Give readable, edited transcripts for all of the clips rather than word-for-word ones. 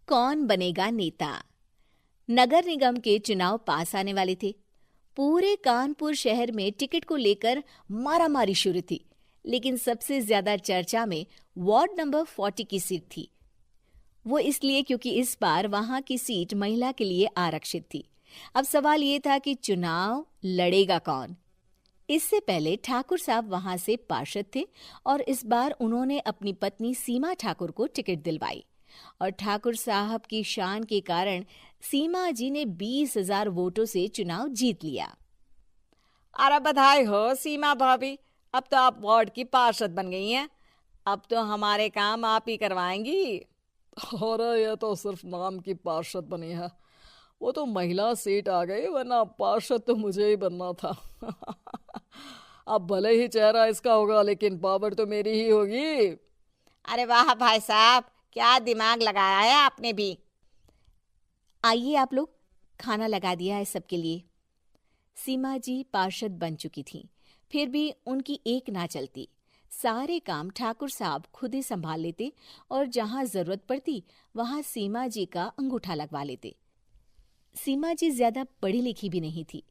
कौन बनेगा नेता। नगर निगम के चुनाव पास आने वाले थे। पूरे कानपुर शहर में टिकट को लेकर मारामारी शुरू थी, लेकिन सबसे ज्यादा चर्चा में वार्ड नंबर 40 की सीट थी। वो इसलिए क्योंकि इस बार वहां की सीट महिला के लिए आरक्षित थी। अब सवाल ये था कि चुनाव लड़ेगा कौन। इससे पहले ठाकुर साहब वहां से पार्षद थे और इस बार उन्होंने अपनी पत्नी सीमा ठाकुर को टिकट दिलवाई और ठाकुर साहब की शान के कारण सीमा जी ने 20,000 वोटों से चुनाव जीत लिया। अरे बधाई हो सीमा भाभी, अब तो आप वार्ड की पार्षद बन गई हैं। अब तो हमारे काम आप ही करवाएंगी। अरे ये तो सिर्फ नाम की पार्षद बनी है, वो तो महिला सीट आ गई, वरना पार्षद तो मुझे ही बनना था। अब भले ही चेहरा इसका होगा, लेकिन पावर तो मेरी ही होगी। अरे वाह भाई साहब, क्या दिमाग लगाया है आपने भी। आइए आप लोग, खाना लगा दिया है सबके लिए। सीमा जी पार्षद बन चुकी थीं, फिर भी उनकी एक ना चलती। सारे काम ठाकुर साहब खुद ही संभाल लेते और जहां जरूरत पड़ती वहां सीमा जी का अंगूठा लगवा लेते। सीमा जी ज्यादा पढ़ी लिखी भी नहीं थी।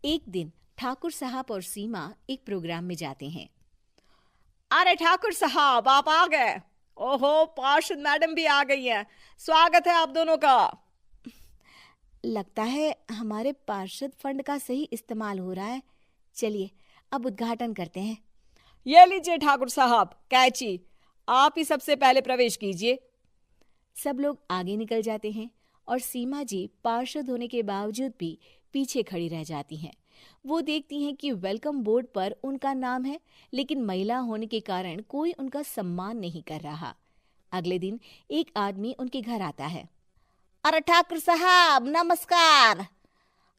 एक दिन ठाकुर साहब और सीमा एक प्रोग्राम में जाते हैं। अरे ठाकुर साहब, आप आ गए। ओहो, पार्षद मैडम भी आ गई हैं। स्वागत है आप दोनों का। लगता है हमारे पार्षद फंड का सही इस्तेमाल हो रहा है। चलिए अब उद्घाटन करते हैं। ये लीजिए ठाकुर साहब कैची, आप ही सबसे पहले प्रवेश कीजिए। सब लोग आगे निकल जाते हैं और सीमा जी पार्षद होने के बावजूद भी पीछे खड़ी रह जाती हैं। वो देखती हैं कि वेलकम बोर्ड पर उनका नाम है, लेकिन महिला होने के कारण कोई उनका सम्मान नहीं कर रहा। अगले दिन एक आदमी उनके घर आता है। अरे ठाकुर साहब नमस्कार।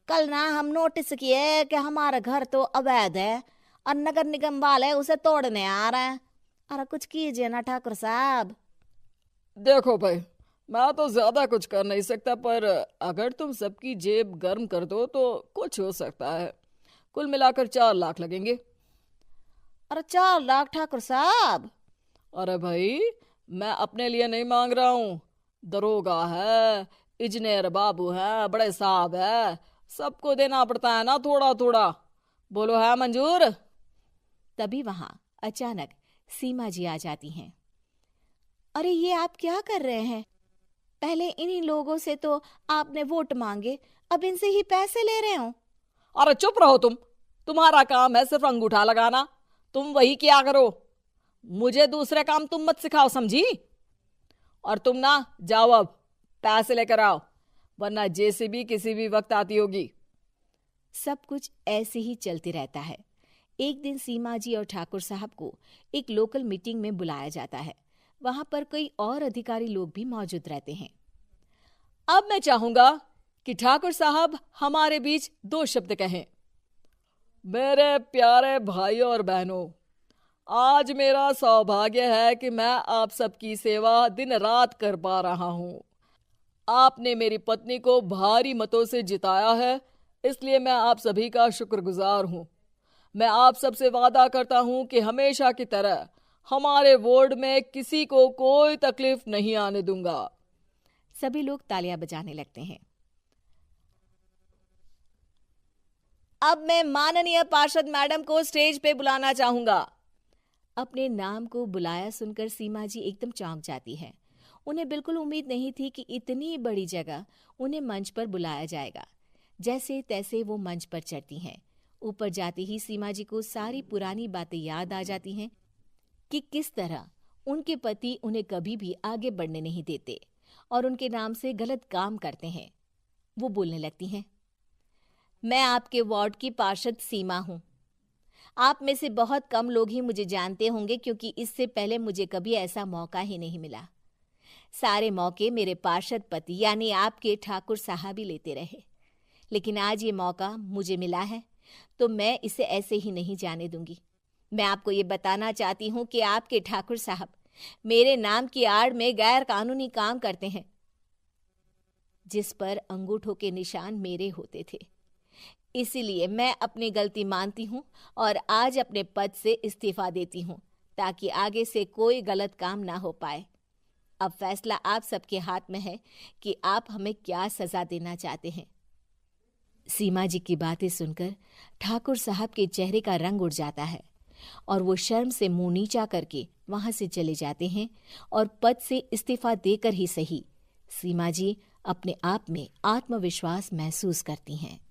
कल ना हम नोटिस किए कि हमारा घर तो अवैध है और नगर निगम वाले उसे तोड़ने आ रहे हैं। अरे कुछ कीजिए ना ठाकुर साहब। देखो भाई, मैं तो ज्यादा कुछ कर नहीं सकता, पर अगर तुम सबकी जेब गर्म कर दो तो कुछ हो सकता है। कुल मिलाकर 4 लाख लगेंगे। अरे 4 लाख ठाकुर साहब? अरे भाई, मैं अपने लिए नहीं मांग रहा हूँ। दरोगा है, इंजीनियर बाबू है, बड़े साहब है, सबको देना पड़ता है ना थोड़ा थोड़ा। बोलो है मंजूर? तभी वहां अचानक सीमा जी आ जाती हैं। अरे ये आप क्या कर रहे हैं? पहले इन्हीं लोगों से तो आपने वोट मांगे, अब इनसे ही पैसे ले रहे हो। अरे चुप रहो तुम, तुम्हारा काम है सिर्फ अंगूठा लगाना, तुम वही किया करो। मुझे दूसरे काम तुम मत सिखाओ, समझी? और तुम ना जाओ, अब पैसे लेकर आओ, वरना जेसीबी किसी भी वक्त आती होगी। सब कुछ ऐसे ही चलते रहता है। एक दिन सीमा जी और ठाकुर साहब को एक लोकल मीटिंग में बुलाया जाता है। वहां पर कई और अधिकारी लोग भी मौजूद रहते हैं। अब मैं चाहूंगा कि ठाकुर साहब हमारे बीच 2 शब्द कहें। मेरे प्यारे भाइयों और बहनों, आज मेरा सौभाग्य है कि मैं आप सबकी सेवा दिन रात कर पा रहा हूँ। आपने मेरी पत्नी को भारी मतों से जिताया है, इसलिए मैं आप सभी का शुक्रगुजार हूँ। मैं आप सबसे वादा करता हूँ कि हमेशा की तरह हमारे वार्ड में किसी को कोई तकलीफ नहीं आने दूंगा। सभी लोग तालियां बजाने लगते हैं। अब मैं माननीय पार्षद मैडम को स्टेज पे बुलाना चाहूंगा। अपने नाम को बुलाया सुनकर सीमा जी एकदम चौंक जाती है। उन्हें बिल्कुल उम्मीद नहीं थी कि इतनी बड़ी जगह उन्हें मंच पर बुलाया जाएगा। जैसे तैसे वो मंच पर चढ़ती हैं। ऊपर जाते ही सीमा जी को सारी पुरानी बातें याद आ जाती हैं कि किस तरह उनके पति उन्हें कभी भी आगे बढ़ने नहीं देते और उनके नाम से गलत काम करते हैं। वो बोलने लगती हैं। मैं आपके वार्ड की पार्षद सीमा हूँ। आप में से बहुत कम लोग ही मुझे जानते होंगे, क्योंकि इससे पहले मुझे कभी ऐसा मौका ही नहीं मिला। सारे मौके मेरे पार्षद पति यानी आपके ठाकुर साहब ही लेते रहे, लेकिन आज ये मौका मुझे मिला है तो मैं इसे ऐसे ही नहीं जाने दूंगी। मैं आपको ये बताना चाहती हूँ कि आपके ठाकुर साहब मेरे नाम की आड़ में गैर कानूनी काम करते हैं, जिस पर अंगूठों के निशान मेरे होते थे। इसीलिए मैं अपनी गलती मानती हूँ और आज अपने पद से इस्तीफा देती हूँ, ताकि आगे से कोई गलत काम ना हो पाए। अब फैसला आप सबके हाथ में है कि आप हमें क्या सजा देना चाहते हैं। सीमा जी की बातें सुनकर ठाकुर साहब के चेहरे का रंग उड़ जाता है और वो शर्म से मुंह नीचा करके वहां से चले जाते हैं और पद से इस्तीफा देकर ही सही सीमा जी अपने आप में आत्मविश्वास महसूस करती हैं।